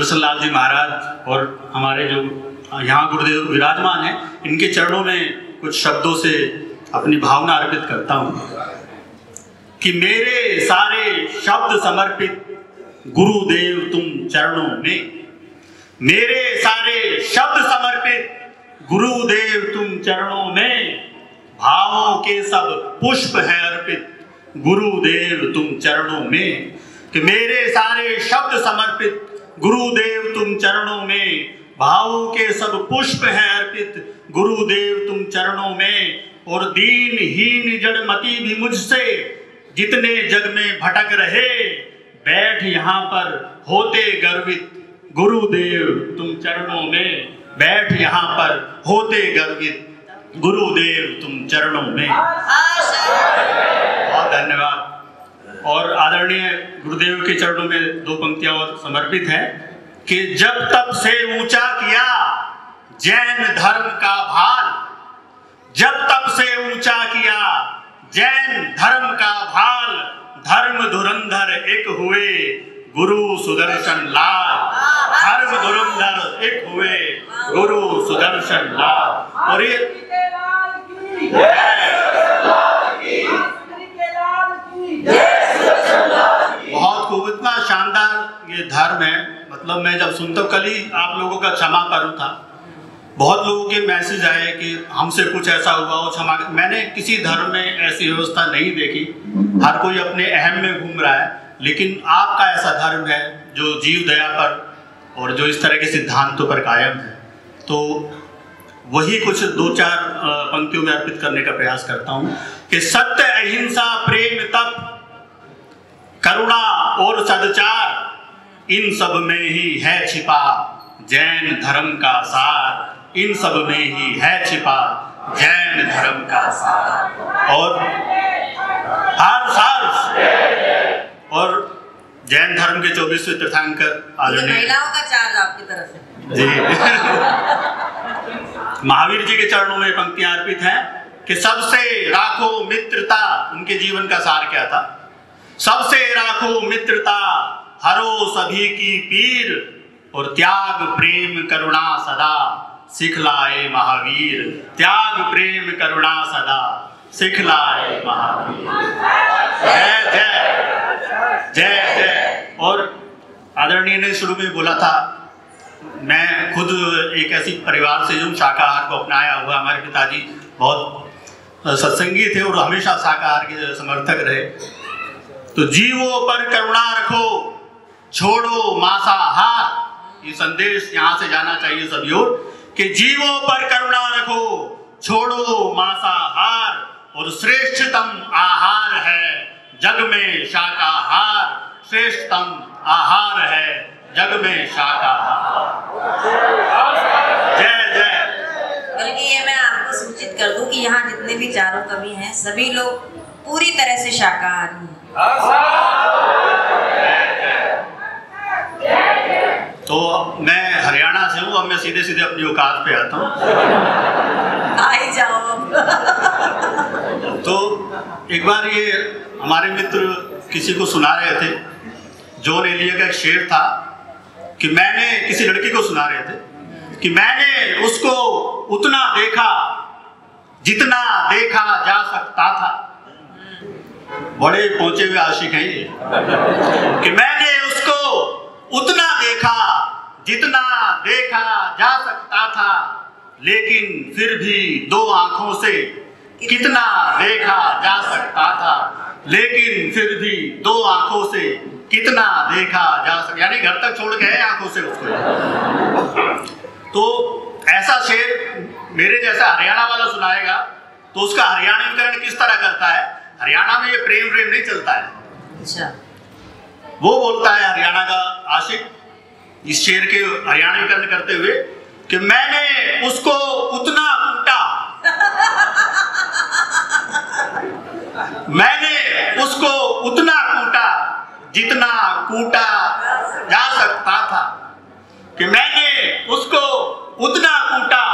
लाल जी महाराज और हमारे जो यहाँ गुरुदेव विराजमान हैं, इनके चरणों में कुछ शब्दों से अपनी भावना अर्पित करता हूँ कि मेरे सारे शब्द समर्पित गुरुदेव तुम चरणों में, मेरे सारे शब्द समर्पित गुरुदेव तुम चरणों में, भावों के सब पुष्प हैं अर्पित गुरुदेव तुम चरणों में। कि मेरे सारे शब्द समर्पित गुरुदेव तुम चरणों में, भावों के सब पुष्प हैं अर्पित गुरुदेव तुम चरणों में। और दीनहीन जड़मती भी मुझसे जितने जग में भटक रहे, बैठ यहाँ पर होते गर्वित गुरुदेव तुम चरणों में, बैठ यहाँ पर होते गर्वित गुरुदेव तुम चरणों में। बहुत धन्यवाद। और आदरणीय गुरुदेव के चरणों में दो पंक्तियां और समर्पित हैं कि जब तब से ऊंचा किया जैन धर्म का भाल, जब तब से ऊंचा किया जैन धर्म का भाल, धर्म धुरंधर एक हुए गुरु सुदर्शन लाल, धर्म धुरंधर एक हुए गुरु सुदर्शन लाल। और ये बहुत खूब, इतना शानदार ये धर्म है। मतलब मैं जब सुनता हूँ, कल ही आप लोगों का क्षमा पर्व था, बहुत लोगों के मैसेज आए कि हमसे कुछ ऐसा हुआ हो क्षमा। मैंने किसी धर्म में ऐसी व्यवस्था नहीं देखी, हर कोई अपने अहम में घूम रहा है, लेकिन आपका ऐसा धर्म है जो जीव दया पर और जो इस तरह के सिद्धांतों पर कायम है। तो वही कुछ दो चार पंक्तियों में अर्पित करने का प्रयास करता हूँ कि सत्य अहिंसा प्रेम तप करुणा और सदाचार, इन सब में ही है छिपा जैन धर्म का सार, इन सब में ही है छिपा जैन धर्म का सार। और हर साल और जैन धर्म के 24वें तीर्थंकर आदरणीय महिलाओं का चार्ज आपकी तरफ से जी महावीर जी के चरणों में पंक्तियां अर्पित हैं कि सबसे राखो मित्रता। उनके जीवन का सार क्या था? सबसे राखो मित्रता, हरो सभी की पीर, और त्याग प्रेम करुणा सदा सिखलाए महावीर, त्याग प्रेम करुणा सदा सिखलाए महावीर। जय जय जय जय। और आदरणीय ने शुरू में बोला था, मैं खुद एक ऐसी परिवार से हूँ शाकाहार को अपनाया हुआ। हमारे पिताजी बहुत सत्संगी थे और हमेशा शाकाहार के समर्थक रहे। तो जीवों पर करुणा रखो, छोड़ो मांसाहार। ये संदेश यहाँ से जाना चाहिए सभी ओर कि जीवों पर करुणा रखो, छोड़ो मांसाहार, और श्रेष्ठतम आहार है जग में शाकाहार, श्रेष्ठतम आहार है जग में शाकाहार। जय जय। बल्कि ये मैं आपको सूचित कर दूं कि यहाँ जितने भी चारों कवि हैं, सभी लोग पूरी तरह से शाकाहारी हैं। तो मैं हरियाणा से हूँ, अब मैं सीधे सीधे अपनी औकात पे आता हूँ। आ ही जाओ। तो एक बार ये हमारे मित्र किसी को सुना रहे थे, जॉन एलिया का एक शेर था कि मैंने, किसी लड़की को सुना रहे थे कि मैंने उसको उतना देखा जितना देखा जा सकता था। बड़े पहुंचे हुए आशिक हैं ये कि मैंने उसको उतना देखा जितना देखा जा सकता था, लेकिन फिर भी दो आंखों से कितना देखा जा सकता था, लेकिन फिर भी दो आंखों से कितना देखा जा सकता, यानी घर तक छोड़ गए आंखों से उसको। तो ऐसा शेर मेरे जैसा हरियाणा वाला सुनाएगा तो उसका हरियाणवीकरण किस तरह करता है? हरियाणा में ये प्रेम नहीं चलता है। अच्छा। वो बोलता है हरियाणा का आशिक इस शेर के हरियाणवीकरण करते हुए कि मैंने उसको उतना कूटा, मैंने उसको उतना कूटा जितना कूटा जा सकता था, कि मैंने उसको उतना कूटा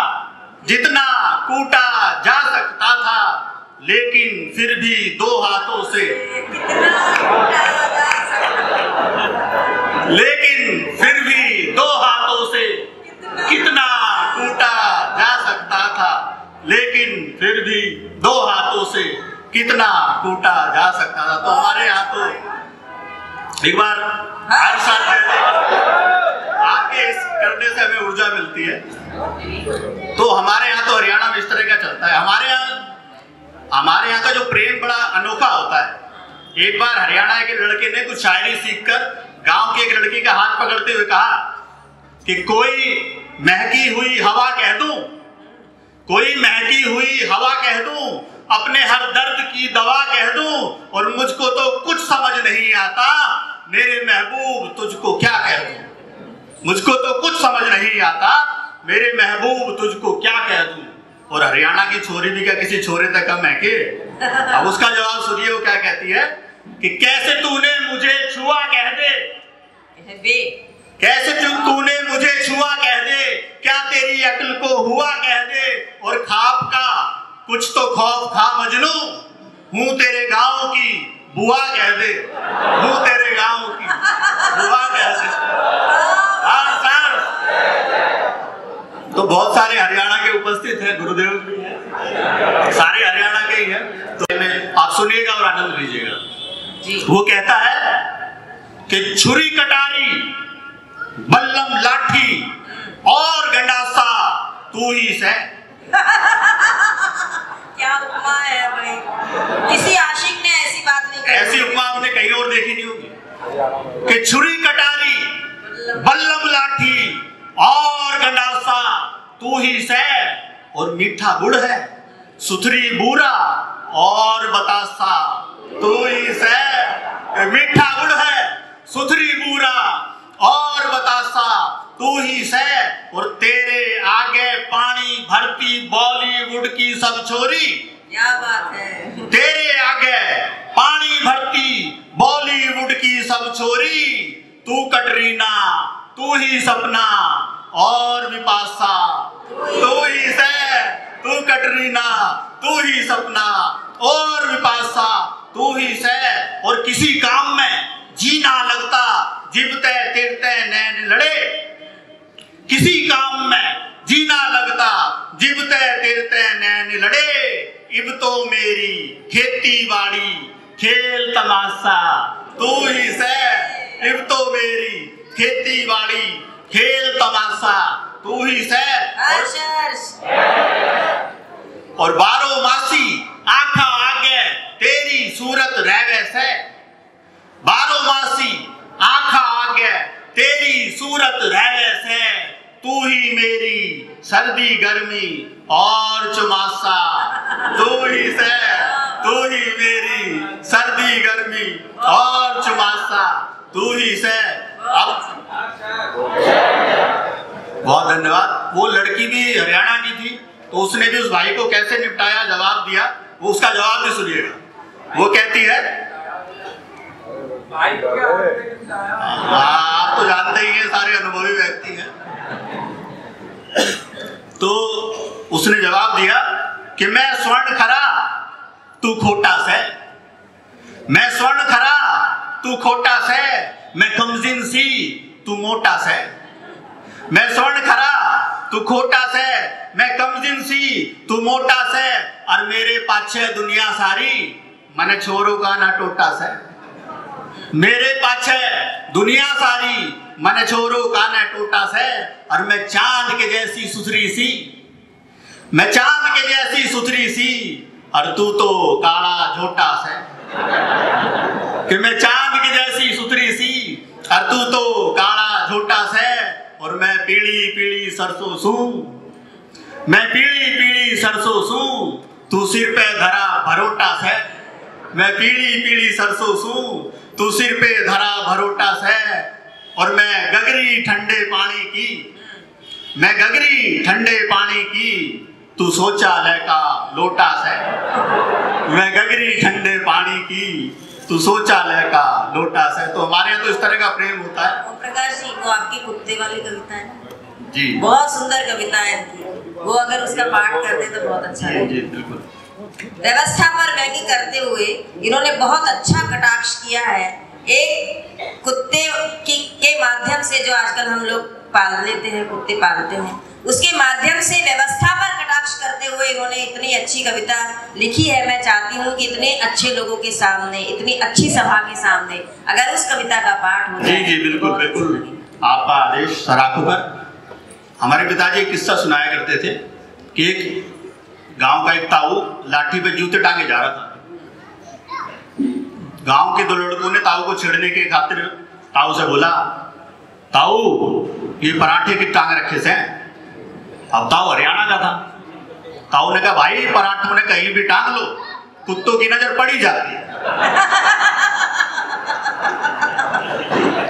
जितना कूटा जा सकता था, लेकिन फिर भी दो हाथों से लेकिन फिर भी दो कितना कूटा जा सकता था। तो हमारे यहाँ तो एक बार हर साल आगे इस करने से हमें ऊर्जा मिलती है। तो हमारे यहाँ तो हरियाणा में इस तरह का चलता है। हमारे यहाँ का जो प्रेम बड़ा अनोखा होता है। एक बार हरियाणा के लड़के ने कुछ शायरी सीखकर गांव की एक लड़की का हाथ पकड़ते हुए कहा कि कोई महकी हुई हवा कह दूं, कोई महकी हुई हवा कह दूं, अपने हर दर्द की दवा कह दूं, और मुझको तो कुछ समझ नहीं आता, मेरे महबूब तुझको क्या कह दूं। मुझको तो कुछ समझ नहीं आता, मेरे महबूब तुझको क्या कह दूं। और हरियाणा की छोरी भी क्या किसी छोरे तक कम है के? अब उसका जवाब सुनिए, वो क्या कहती है कि कैसे तूने मुझे छुआ कह दे, कैसे तूने मुझे छुआ कह दे, क्या तेरी अक्ल को हुआ कह दे, और ख्वाब का कुछ तो खौफ खा मजनू, हूं तेरे गांव की बुआ कह दे, हूं तेरे गांव की बुआ कह दे। तो बहुत सारे हरियाणा के उपस्थित हैं, गुरुदेव भी हैं, सारे हरियाणा के ही हैं। तो आप सुनिएगा और आनंद लीजिएगा। वो कहता है कि छुरी कटारी बल्लम लाठी और गंडासा तू ही से। क्या उपमा है भाई, किसी आशिक ने ऐसी बात नहीं कही। ऐसी उपमा आपने कहीं और देखी नहीं होगी कि छुरी कटारी बल्लम लाठी और गंडासा तू ही से, और मीठा गुड़ है सुथरी बूरा और बतासा तू ही से। मीठा गुड़ है सुथरी बूरा और बतासा तू ही से, और तेरे आगे पानी भरती बॉलीवुड की सब छोरी। क्या बात है। तेरे आगे पानी भरती बॉलीवुड की सब छोरी, तू कटरीना तू ही सपना और विपाशा तू ही से। तू कटरीना तू ही सपना और विपाशा तू ही से, और किसी काम में जीना लगता जिबते तिरते नैन लड़े, किसी काम में जीना लगता जिबते तिरते नैन लड़े, इब तो मेरी खेती बाड़ी खेल तमाशा तू ही से। इब तो मेरी खेती बाड़ी खेल तमाशा तू ही से, और बारो मासी आंखा आगे तेरी सूरत रहवे से। बारो मासी आंखा आगे तेरी सूरत रहवे से, तू ही मेरी सर्दी गर्मी और चुमासा तू ही से। तू ही मेरी सर्दी गर्मी और चुमासा तू ही से। अब बहुत धन्यवाद। वो लड़की भी हरियाणा की थी, तो उसने भी उस भाई को कैसे निपटाया, जवाब दिया, वो उसका जवाब भी सुनिएगा। वो कहती है, आप तो जानते ही हैं, सारे अनुभवी व्यक्ति हैं। तो उसने जवाब दिया कि मैं स्वर्ण खरा तू खोटा से, मैं स्वर्ण खरा तू खोटा से, मैं कमजिन सी तू मोटा से। मैं स्वर्ण खरा तू खोटा से, मैं कमजिन सी तू मोटा से, और मेरे पाछे दुनिया सारी मने छोरो का ना टोटा से। मेरे पाछे दुनिया सारी मने छोरो का ना टोटा से, और मैं चांद के जैसी सुथरी सी, मैं चांद के जैसी सुथरी सी, और तू तो काला झोटा से। कि मैं चांद की जैसी सुथरी सी, और तू तो काला झोटा से, और मैं पीली पीली सरसों सू, मैं पीली पीली सरसों सू, तू सिर पे धरा भरोटा से। मैं पीली पीली सरसों सू, तू सिर पे धरा भरोटा से, और मैं गगरी ठंडे पानी की, मैं गगरी ठंडे पानी की, तू शौचालय का लोटा से। मैं गगरी ठंडे पानी की, तू शौचालय का लोटा से। तो हमारे यहाँ तो इस तरह का प्रेम होता है। प्रकाश जी, वो आपकी कुत्ते वाली कविता है जी, बहुत सुंदर कविता है, वो अगर उसका पाठ करते तो बहुत अच्छा है। जी बिल्कुल। व्यवस्था पर व्यंग्य करते हुए इन्होंने बहुत अच्छा कटाक्ष किया है। एक कुत्ते के माध्यम से, जो आजकल हम लोग पाल लेते हैं, कुत्ते पालते हैं, उसके माध्यम से व्यवस्था पर कटाक्ष कटाक्ष करते हुए इन्होंने इतनी अच्छी कविता लिखी है। मैं चाहती हूँ कि इतने अच्छे लोगों के सामने, इतनी अच्छी सभा के सामने अगर उस कविता का पाठ हो जाए। जी बिल्कुल बिल्कुल, आपका आदेश सराखों पर। हमारे पिताजी एक किस्सा सुनाया करते थे कि एक गांव का एक ताऊ लाठी पे जूते टांगे जा रहा था। गांव के दो लड़कों ने ताऊ को छेड़ने के खातिर ताऊ से बोला, ताऊ ये पराठे की टांग रखे से। अब ताऊ हरियाणा का था। ताऊ ने कहा, भाई पराठों ने कहीं भी टांग लो, कुत्तों की नजर पड़ी जाती है।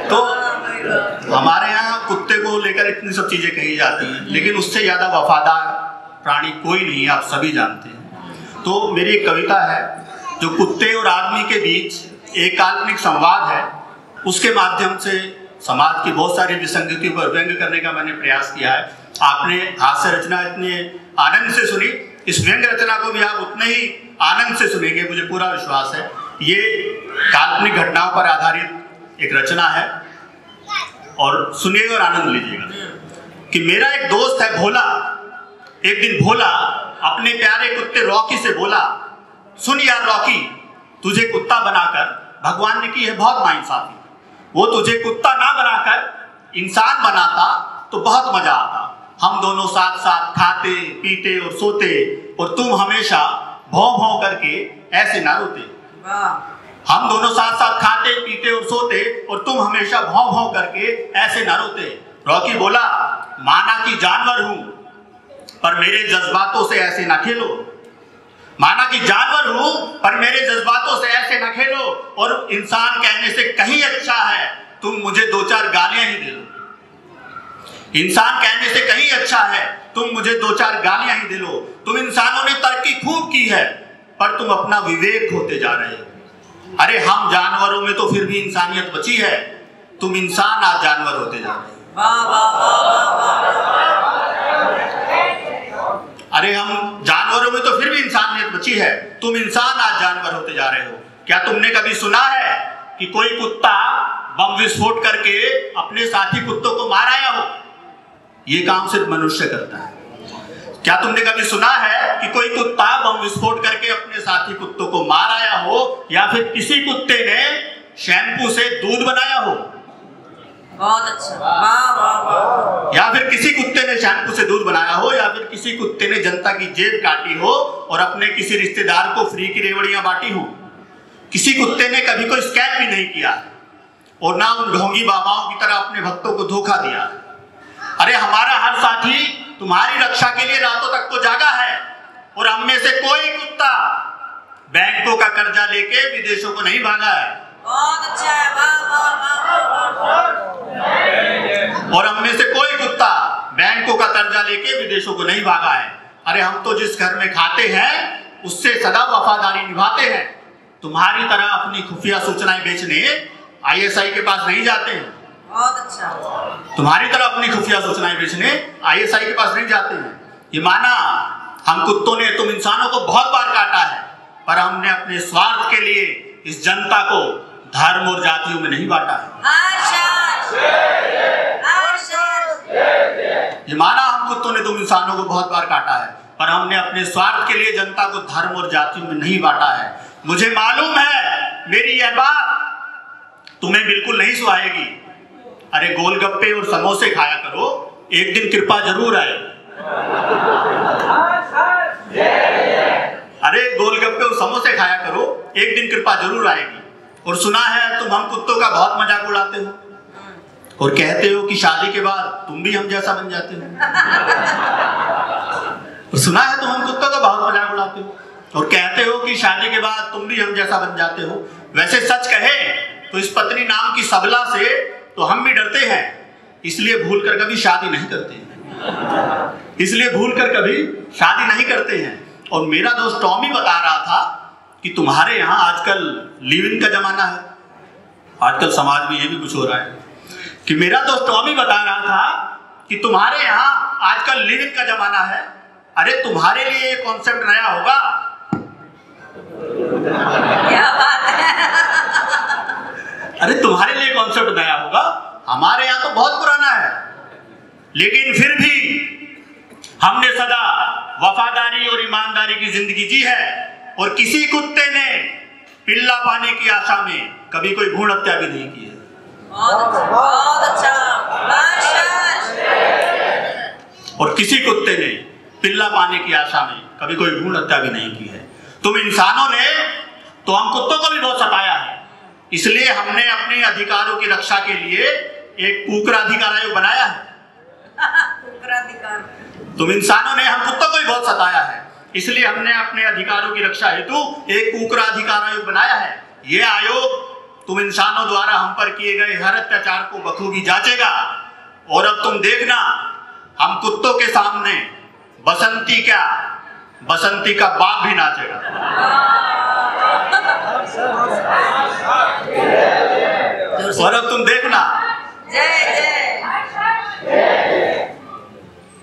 तो हमारे यहाँ कुत्ते को लेकर इतनी सब चीजें कही जाती हैं, लेकिन उससे ज्यादा वफादार प्राणी कोई नहीं है, आप सभी जानते हैं। तो मेरी एक कविता है जो कुत्ते और आदमी के बीच एक काल्पनिक संवाद है, उसके माध्यम से समाज की बहुत सारी विसंगतियों पर व्यंग करने का मैंने प्रयास किया है। आपने हास्य रचना इतने आनंद से सुनी, इस व्यंग रचना को भी आप उतने ही आनंद से सुनेंगे, मुझे पूरा विश्वास है। ये काल्पनिक घटनाओं पर आधारित एक रचना है और सुनिएगा और आनंद लीजिएगा। कि मेरा एक दोस्त है भोला। एक दिन भोला अपने प्यारे कुत्ते रॉकी से बोला, सुन यार रॉकी, तुझे कुत्ता बनाकर भगवान ने की है बहुत नाइंसाफी। वो तुझे कुत्ता ना बनाकर इंसान बनाता तो बहुत मजा आता। हम दोनों साथ साथ खाते पीते और सोते, और तुम हमेशा भौं भौं करके ऐसे ना रोते। हम दोनों साथ साथ खाते पीते और सोते, और तुम हमेशा भौं भौं करके ऐसे ना रोते। रॉकी बोला, माना कि जानवर हूं पर मेरे जज्बातों से ऐसे ना खेलो। माना कि जानवर हूं पर मेरे जज्बातों से ऐसे ना खेलो, और इंसान कहने से कहीं अच्छा है तुम मुझे दो चार गालियां ही दे दो। इंसान कहने से कहीं अच्छा है तुम मुझे दो चार गालियां ही दे लो। तुम इंसानों ने तरक्की खूब की है पर तुम अपना विवेक खोते जा रहे हो। अरे हम जानवरों में तो फिर भी इंसानियत बची है, तुम इंसान आज जानवर होते जा रहे हो। अरे हम जानवरों में तो फिर भी इंसानियत बची है, तुम इंसान आज जानवर होते जा रहे हो। क्या तुमने कभी सुना है कि कोई कुत्ता बम विस्फोट करके अपने साथी कुत्तों को मार आया हो? ये काम सिर्फ मनुष्य करता है। क्या तुमने कभी सुना है कि कोई कुत्ता बम विस्फोट करके अपने साथी कुत्तों को मार आया हो, या फिर किसी कुत्ते ने शैम्पू से दूध बनाया हो? बहुत अच्छा, वाह वाह वाह। या फिर किसी कुत्ते ने शैम्पू से दूध बनाया हो, या फिर किसी कुत्ते ने जनता की जेब काटी हो और अपने किसी रिश्तेदार को फ्री की रेवड़ियां बांटी हो? किसी कुत्ते ने कभी कोई स्कैम भी नहीं किया और ना उन ढोंगी बाबाओं की तरह अपने भक्तों को धोखा दिया। अरे हमारा हर साथी तुम्हारी रक्षा के लिए रातों तक तो जागा है, और हम में से कोई कुत्ता बैंकों का कर्जा लेके विदेशों को नहीं भागा है। बहुत अच्छा है, वाह वाह वाह। और हम में से कोई कुत्ता बैंकों का कर्जा लेके विदेशों को नहीं भागा है। अरे हम तो जिस घर में खाते हैं उससे सदा वफादारी निभाते हैं। तुम्हारी तरह अपनी खुफिया सूचनाएं बेचने ISI के पास नहीं जाते हैं। बहुत अच्छा। तुम्हारी तरह अपनी खुफिया सूचनाएं बेचने ISI के पास नहीं जाते हैं। ये माना हम कुत्तों ने तुम इंसानों को बहुत बार काटा है, पर हमने अपने स्वार्थ के लिए इस जनता को धर्म और जातियों में नहीं बांटा है। ये माना हम कुत्तों ने तुम इंसानों को बहुत बार काटा है, पर हमने अपने स्वार्थ के लिए जनता को धर्म और जातियों में नहीं बांटा है। मुझे मालूम है मेरी यह बात तुम्हें बिल्कुल नहीं सुहाएगी। अरे गोलगप्पे और समोसे खाया करो, एक दिन कृपा जरूर आएगी। अरे गोलगप्पे और समोसे खाया करो, एक दिन कृपा जरूर आएगी। और सुना है तुम हम कुत्तों का बहुत मजाक उड़ाते हो, और कहते हो कि शादी के बाद तुम भी हम जैसा बन जाते हो। और सुना है तुम हम कुत्तों का बहुत मजाक उड़ाते हो, और कहते हो कि शादी के बाद तुम भी हम जैसा बन जाते हो। वैसे सच कहे तो इस पत्नी नाम की सबला से तो हम भी डरते हैं, इसलिए भूल कर कभी शादी नहीं करते हैं। इसलिए भूल कर कभी शादी नहीं करते हैं। और मेरा दोस्त टॉमी बता रहा था कि तुम्हारे यहाँ आजकल लिव इन का जमाना है। आजकल समाज में ये भी कुछ हो रहा है कि मेरा दोस्त टॉमी बता रहा था कि तुम्हारे यहाँ आजकल लिव इन का जमाना है। अरे तुम्हारे लिए ये कॉन्सेप्ट नया होगा। क्या बात है। अरे तुम्हारे लिए कॉन्सेप्ट नया होगा, हमारे यहाँ तो बहुत पुराना है। लेकिन फिर भी हमने सदा वफादारी और ईमानदारी की जिंदगी जी है, और किसी कुत्ते ने पिल्ला पाने की आशा में कभी कोई भ्रूण हत्या भी नहीं की है। बहुत अच्छा। और किसी कुत्ते ने पिल्ला पाने की आशा में कभी कोई भ्रूण हत्या भी नहीं की है। तुम इंसानों ने तो हम कुत्तों को भी बहुत सताया है, इसलिए हमने अपने अधिकारों की रक्षा के लिए एक कुकरा अधिकार आयोग बनाया है। तुम इंसानों ने हम कुत्तों को भी बहुत सताया है, इसलिए हमने अपने अधिकारों की रक्षा हेतु एक कुकरा अधिकार आयोग बनाया है। यह आयोग तुम इंसानों द्वारा हम पर किए गए हर अत्याचार को बखूबी जांचेगा, और अब तुम देखना हम कुत्तों के सामने बसंती क्या, बसंती का बाप भी नाचेगा। और अब तुम देखना,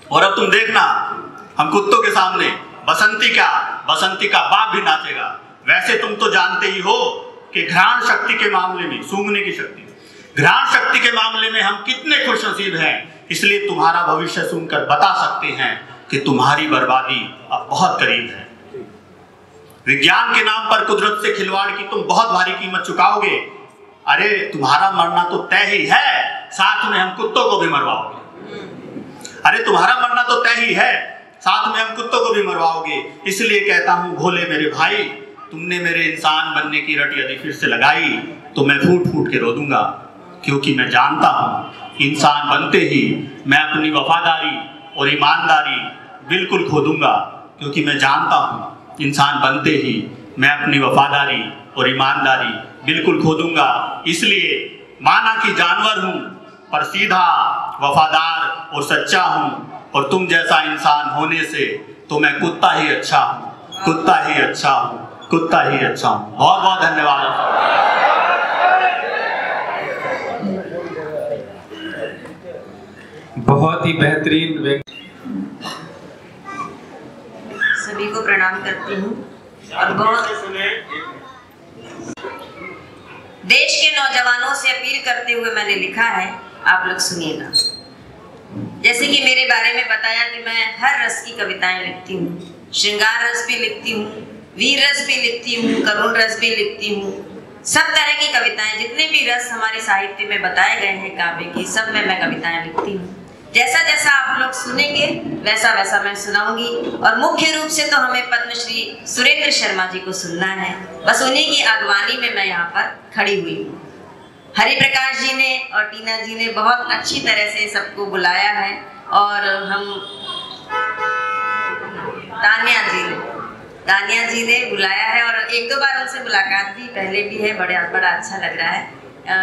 और अब तुम देखना हम कुत्तों के सामने बसंती क्या, बसंती का बाप भी नाचेगा। वैसे तुम तो जानते ही हो कि घ्राण शक्ति के मामले में, सूंघने की शक्ति, घ्राण शक्ति के मामले में हम कितने खुशनसीब हैं, इसलिए तुम्हारा भविष्य सुनकर बता सकते हैं कि तुम्हारी बर्बादी अब बहुत करीब है। विज्ञान के नाम पर कुदरत से खिलवाड़ की तुम बहुत भारी कीमत चुकाओगे। अरे तुम्हारा मरना तो तय ही है, साथ में हम कुत्तों को भी मरवाओगे। अरे तुम्हारा मरना तो तय ही है, साथ में हम कुत्तों को भी मरवाओगे। इसलिए कहता हूं भोले मेरे भाई, तुमने मेरे इंसान बनने की रट यदि फिर से लगाई तो मैं फूट फूट के रो दूंगा, क्योंकि मैं जानता हूं इंसान बनते ही मैं अपनी वफादारी और ईमानदारी बिल्कुल खो दूंगा, क्योंकि मैं जानता हूं इंसान बनते ही मैं अपनी वफादारी और ईमानदारी बिल्कुल खो दूंगा। इसलिए माना कि जानवर हूं पर सीधा, वफादार और सच्चा हूं, और तुम जैसा इंसान होने से तो मैं कुत्ता ही अच्छा हूं, कुत्ता ही अच्छा हूं, कुत्ता ही अच्छा हूं। बहुत बहुत धन्यवाद। बहुत ही बेहतरीन। सभी को प्रणाम करती हूँ। और बहुत देश के नौजवानों से अपील करते हुए मैंने लिखा है, आप लोग सुनिएगा। जैसे कि मेरे बारे में बताया कि मैं हर रस की कविताएं लिखती हूँ, श्रृंगार रस भी लिखती हूँ, वीर रस भी लिखती हूँ, करुण रस भी लिखती हूँ। सब तरह की कविताएं, जितने भी रस हमारे साहित्य में बताए गए हैं काव्य की, सब में मैं कविताएं लिखती हूँ। जैसा जैसा आप लोग सुनेंगे वैसा वैसा मैं सुनाऊंगी। और मुख्य रूप से तो हमें पद्मश्री सुरेंद्र शर्मा जी को सुनना है, बस उन्हीं की अगवानी में मैं यहाँ पर खड़ी हुई हूँ। हरि प्रकाश जी ने और टीना जी ने बहुत अच्छी तरह से सबको बुलाया है, और हम तानिया जी ने बुलाया है, और एक दो बार उनसे मुलाकात भी पहले भी है। बड़ा अच्छा लग रहा है।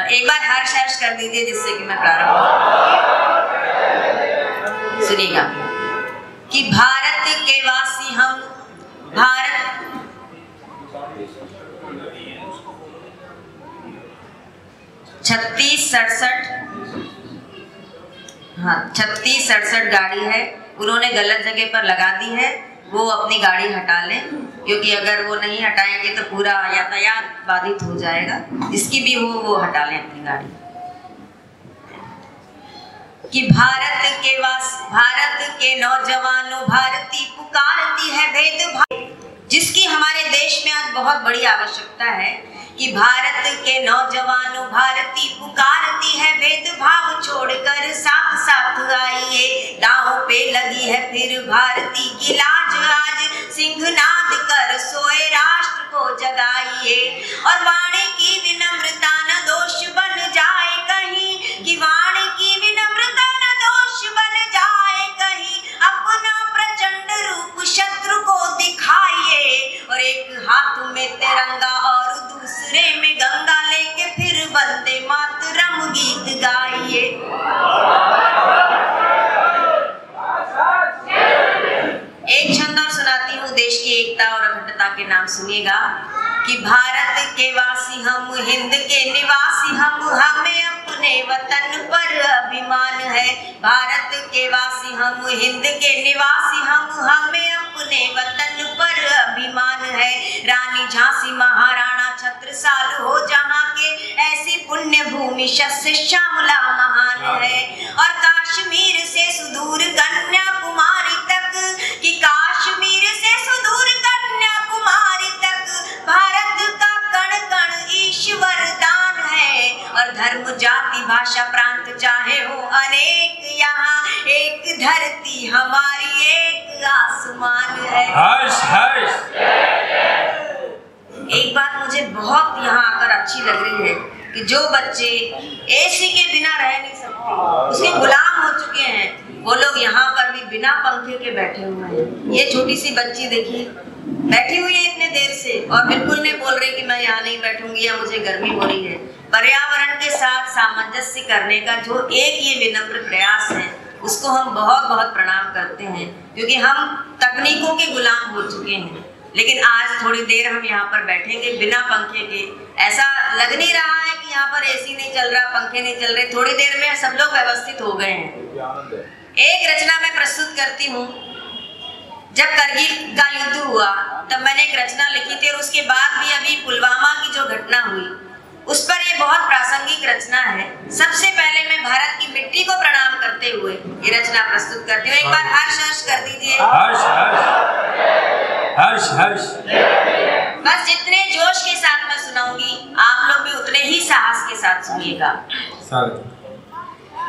एक बार हर्ष हर्ष कर दीजिए जिससे कि मैं प्रारंभ सुनिएगा। कि भारत के वासी हम, भारत 3667 गाड़ी है, उन्होंने गलत जगह पर लगा दी है। वो अपनी गाड़ी हटा लें, क्योंकि अगर वो नहीं हटाएंगे तो पूरा यातायात बाधित हो जाएगा। जिसकी भी हो वो हटा लें अपनी गाड़ी। कि भारत के नौजवानों, भारती पुकारती है भेदभाव, जिसकी हमारे देश में आज बहुत बड़ी आवश्यकता है। कि भारत के नौजवानों, भारती पुकारती है भेदभाव छोड़कर साथ साथ आइए, दांव पे लगी है फिर भारती की लाज, आज सिंहनाद कर सोए राष्ट्र को जगाइए। और वाणी की विनम्रता न दोष बन जाए कहीं, कि वाणी की विनम्रता न दोष बन जाए कहीं, अपना प्रचंड रूप शत्रु को दिखाइए। और एक हाथ में तिरंगा और दूसरे में गंगा लेके फिर वंदे मातरम गीत गाइए। एक छंद और सुनाती हूँ, देश की एकता और अखंडता के नाम सुनिएगा। कि भारत के वासी हम, हिंद के निवासी हम, हमें अपने वतन पर अभिमान है। भारत के वासी हम, हिंद के निवासी हम, हमें अपने वतन पर अभिमान है। रानी झांसी महाराणा छत्रसाल हो जहाँ के, ऐसी पुण्य भूमि शस्य श्यामला महान है। और काश्मीर से सुदूर कन्याकुमारी तक, कि काश धर्म जाति भाषा प्रांत चाहे हो अनेक, यहाँ एक धरती हमारी एक आसमान है। हर्ष हर्ष। एक बात मुझे बहुत यहाँ आकर अच्छी लग रही है कि जो बच्चे एसी के बिना रह नहीं सकते, उसके गुलाम हो चुके हैं, वो लोग यहाँ पर भी बिना पंखे के बैठे हुए हैं। ये छोटी सी बच्ची देखिए बैठी हुई है इतने देर से और बिल्कुल नहीं बोल रही कि मैं यहाँ नहीं बैठूंगी या मुझे गर्मी हो रही है। पर्यावरण के साथ सामंजस्य करने का जो एक ये विनम्र प्रयास है, उसको हम बहुत बहुत प्रणाम करते हैं, क्योंकि हम तकनीकों के गुलाम हो चुके हैं। लेकिन आज थोड़ी देर हम यहाँ पर बैठेंगे बिना पंखे के। ऐसा लग नहीं रहा है कि यहाँ पर एसी नहीं चल रहा, पंखे नहीं चल रहे, थोड़ी देर में सब लोग व्यवस्थित हो गए हैं। एक रचना मैं प्रस्तुत करती हूँ। जब करगिल का युद्ध हुआ तब मैंने एक रचना लिखी थी और उसके बाद भी अभी पुलवामा की जो घटना हुई उस पर ये बहुत प्रासंगिक रचना है। सबसे पहले मैं भारत की मिट्टी को प्रणाम करते हुए ये रचना प्रस्तुत करती हूँ। एक बार हर्ष हर्ष कर दीजिए। हर्ष हर्ष हर्ष हर्ष। बस जितने जोश के साथ मैं सुनाऊंगी आप लोग भी उतने ही साहस के साथ सुनिएगा।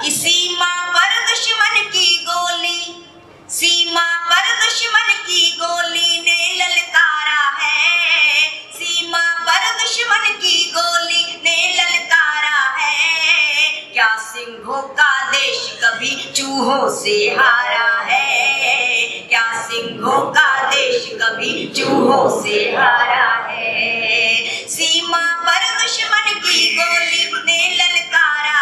कि सीमा पर दुश्मन की गोली, सीमा पर दुश्मन की गोली ने ललकारा है, सीमा पर दुश्मन की गोली ने ललकारा है। क्या सिंहों का देश कभी चूहों से हारा है, क्या सिंहों का देश कभी चूहों से हारा है। सीमा पर दुश्मन की गोली ने ललकारा।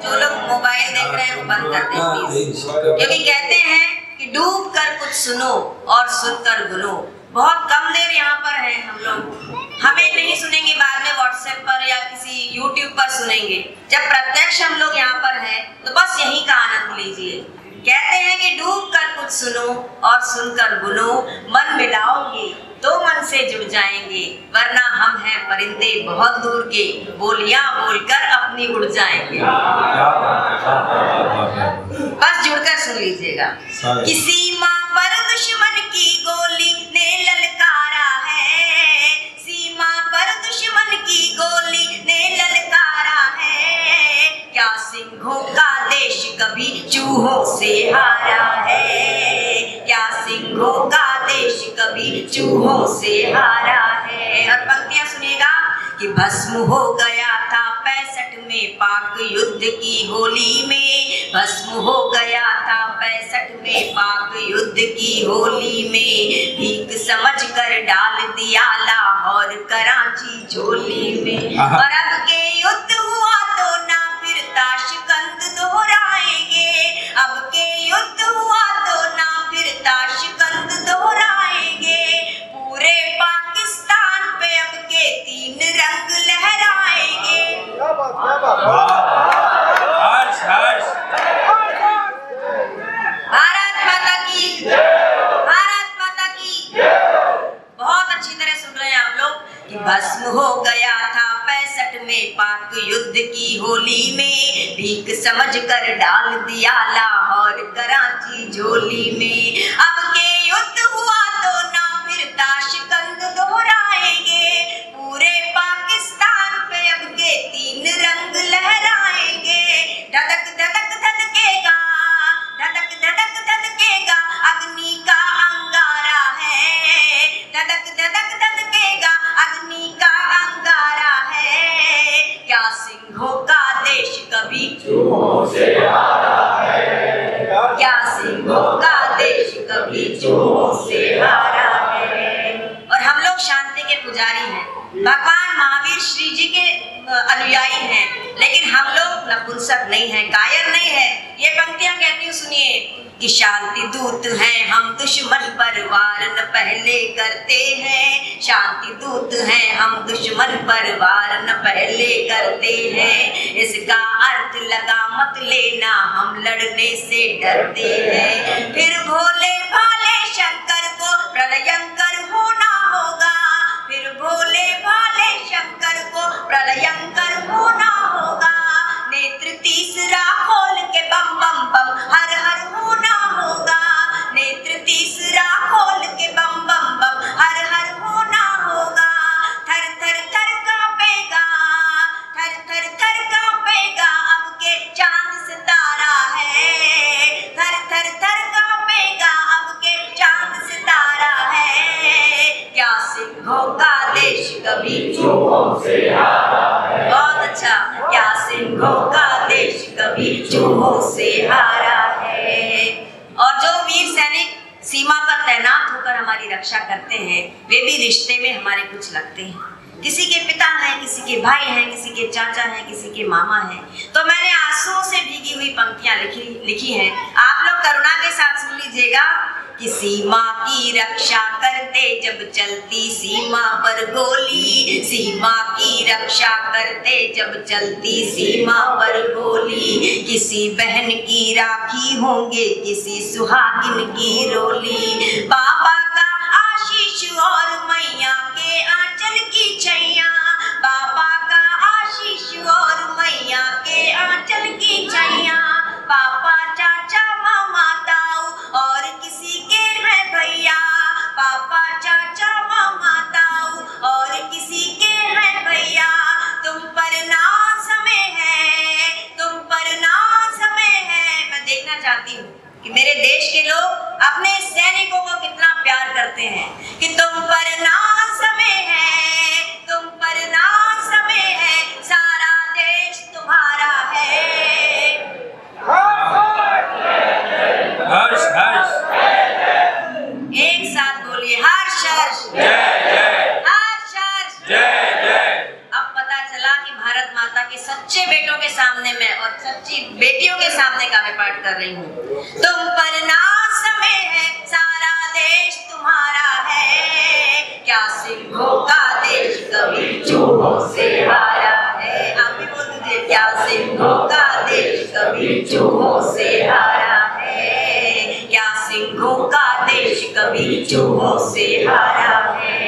जो लोग मोबाइल देख रहे हैं वो बंद कर दें प्लीज, क्योंकि कहते हैं कि डूब कर कुछ सुनो और सुनकर गुनो। बहुत कम देर यहाँ पर है हम लोग, हमें नहीं सुनेंगे, बाद में व्हाट्सएप पर या किसी यूट्यूब पर सुनेंगे। जब प्रत्यक्ष हम लोग यहाँ पर हैं तो बस यही का आनंद लीजिए। कहते हैं कि डूब कर कुछ सुनो और सुनकर गुनो, मन मिलाओगे तो मन से जुड़ जाएंगे, वरना हम हैं परिंदे बहुत दूर के, बोलियां बोलकर अपनी उड़ जाएंगे। बस जुड़कर सुन लीजिएगा। कि सीमा पर दुश्मन की गोली ने ललकारा है, सीमा पर दुश्मन की गोली ने ललकारा है। क्या सिंहों का देश कभी चूहों से हारा है, क्या सिंहों का देश कभी चूहों से हारा है। और पंक्तियां सुनिएगा। कि भस्म हो गया था 65 में पाक युद्ध की होली में, भस्म हो गया था 65 में पाक युद्ध की होली में। भीख समझ कर डाल दिया लाहौर कराची झोली में। और अब के युद्ध हुआ तो ना फिर ताशकंद दोहराएंगे, अब के युद्ध हुआ तो ना फिर ताशकंद दोहराएंगे। पूरे पाकिस्तान पे अब के 3 रंग लहराएंगे। भारत माता की, भारत माता की। बहुत अच्छी तरह सुन रहे हैं आप लोग। कि भस्म हो गया था 65 में पाक युद्ध की होली में, भीख समझ कर डाल दिया लाहौर कराची झोली में। अब के युद्ध हुआ तो ना फिर ताशकंद दोहराएंगे, पूरे पाकिस्तान पे अब के 3 रंग लहराएंगे। धधक धधक धधकेगा, धधक धधक धधकेगा अग्नि का अंगारा है, धधक धधक धधकेगा अग्नि का अंगारा है। क्या सिंहों का देश कभी चूहों से हारा है, क्या सिंहों का देश कभी चूहों से हारा है। और हम लोग शांति के पुजारी हैं, भगवान महावीर श्री जी के अनुयायी हैं, लेकिन हम लोग नपुंसक नहीं हैं, कायर नहीं है। ये पंक्तियां कहती हूँ, सुनिए। कि शांति दूत हैं हम, दुश्मन पर वार न पहले करते हैं, शांति दूत हैं हम, दुश्मन पर वार न पहले करते हैं। इसका अर्थ लगा मत लेना हम लड़ने से डरते हैं। फिर भोले भाले शंकर को प्रलयंकर होना होगा, फिर भोले भाले शंकर को प्रलयंकर होना होगा। नेत्र तीसरा खोल के बम बम बम हर हर होना होगा, नेत्र तीसरा खोल के बम बम बम हर हर होना होगा। थर थर थर कांपेगा, थर थर थर कांपेगा चूहों से हारा है। और जो वीर सैनिक सीमा पर तैनात होकर हमारी रक्षा करते हैं, वे भी रिश्ते में हमारे कुछ लगते हैं। किसी के पिता हैं, किसी के भाई हैं, किसी के चाचा हैं, किसी के मामा हैं। तो मैंने आंसुओं से भीगी हुई पंक्तियां लिखी हैं। आप लोग करुणा के साथ सुन लीजिएगा कि सीमा की रक्षा करते जब चलती सीमा पर गोली, सीमा की रक्षा करते जब चलती सीमा पर गोली, किसी बहन की राखी होंगे, किसी सुहागिन की रोली, बाबा का आशीष और मैया के आंचल की छैया, बाबा का आशीष और मैया के आंचल की छैया, पापा चाचा मामा ताऊ और किसी के है भैया, पापा चाचा मामा ताऊ और किसी के है भैया, तुम पर ना समय है, तुम पर ना समय है। मैं देखना चाहती हूँ कि मेरे देश के लोग अपने सैनिकों को कितना प्यार करते हैं, कि तुम पर ना समय है, तुम पर ना समय है, सारा देश तुम्हारा है। हर्ष हर्ष एक साथ बोलिए, हर्ष हर्ष जय जय, हर्ष हर्ष जय जय। अब पता चला कि भारत माता के सच्चे बेटों के सामने मैं और सच्ची बेटियों के सामने काव्य पाठ कर रही हूँ। तुम पर ना समय है, सारा देश तुम्हारा है, क्या सिंहों का देश कभी चूहों से हारा है। आप भी बोल दीजिए, क्या सिंहों का देश कभी चूहों से हारा है, क्या सिंहों का देश कभी चूहों से हारा है।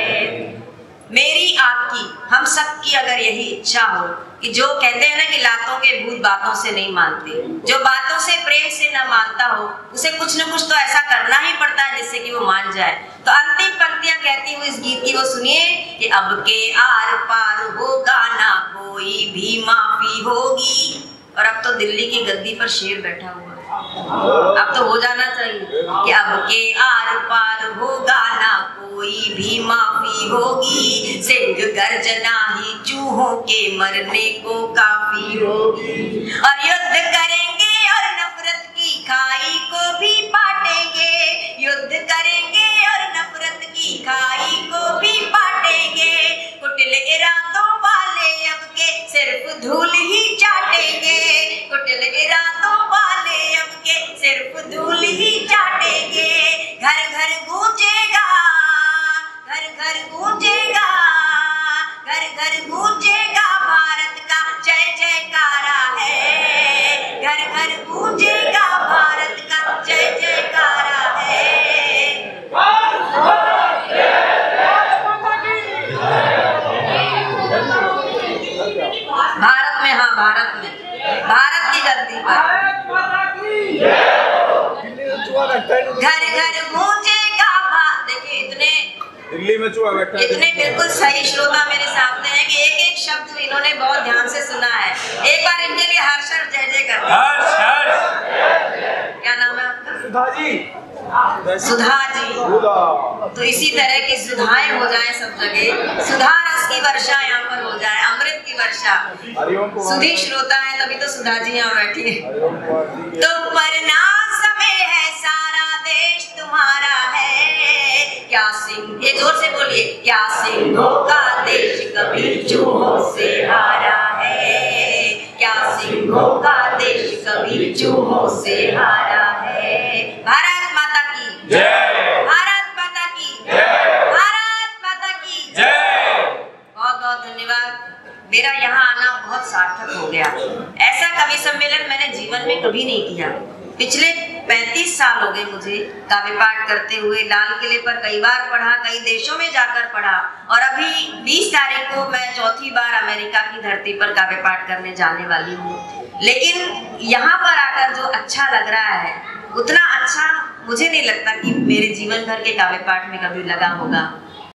मेरी आपकी हम सबकी अगर यही इच्छा हो कि जो कहते हैं ना कि लातों के भूत बातों से नहीं मानते, जो बातों से प्रेम से न मानता हो उसे कुछ न कुछ तो ऐसा करना ही पड़ता है जिससे कि वो मान जाए। तो अंतिम पंक्तियां कहती हूँ इस गीत की, वो सुनिए कि अब के आर पार होगा ना कोई भी माफी होगी। और अब तो दिल्ली की गद्दी पर शेर बैठा हुआ है, अब तो हो जाना चाहिए कि अब के आर पार होगा ना कोई भी माफी होगी, सिंह गर्जना ही चूहों के मरने को काफी होगी। और युद्ध करेंगे और नफरत की खाई को भी पाटेंगे, युद्ध करेंगे और नफरत की खाई को भी पाटेंगे, कुटिल इरादों वाले अब के सिर्फ धूल ही चाटेंगे, कुटिल इरादों वाले अब के सिर्फ धूल ही चाटेंगे। घर घर गूंजेगा, घर घर गूंजेगा, घर घर गूंजेगा भारत का जय जयकारा है, घर घर गूंजेगा भारत का जय जयकारा है। भारत में, हाँ भारत में, भारत की धरती पर घर घर गूंजेगा। देखिए इतने दिल्ली में चूहा बैठा है, इतने बिल्कुल सही श्रोता मेरे सामने हैं कि एक एक शब्द इन्होंने बहुत ध्यान से सुना है। एक बार इनके लिए हर्ष हर्ष जय जय कर। हर्ष हर्ष। क्या नाम है आपका? सुधा जी। सुधा जी। तो इसी तरह की सुधाएं हो जाए सब जगह, सुधा रस की वर्षा यहाँ पर हो जाए, अमृत की वर्षा। सुधी श्रोता है तभी तो सुधा जी यहाँ बैठी है। तुम पर ना समय है, सारा देश तुम्हारा है, क्या सिंह, ये जोर से बोलिए, क्या सिंहों का देश कभी चूहों से हारा है, क्या सिंहों का देश कभी चूहों से हारा है। भारत माता की जय, भारत माता की जय, भारत माता की जय। बहुत बहुत धन्यवाद। मेरा यहाँ आना बहुत सार्थक हो गया। ऐसा कवि सम्मेलन मैंने जीवन में कभी नहीं किया। पिछले 35 साल हो गए मुझे काव्य पाठ करते हुए। लाल किले पर कई बार पढ़ा, कई देशों में जाकर पढ़ा, और अभी 20 तारीख को मैं चौथी बार अमेरिका की धरती पर काव्य पाठ करने जाने वाली हूँ। लेकिन यहाँ पर आकर जो अच्छा लग रहा है उतना अच्छा मुझे नहीं लगता कि मेरे जीवन भर के काव्य पाठ में कभी लगा होगा।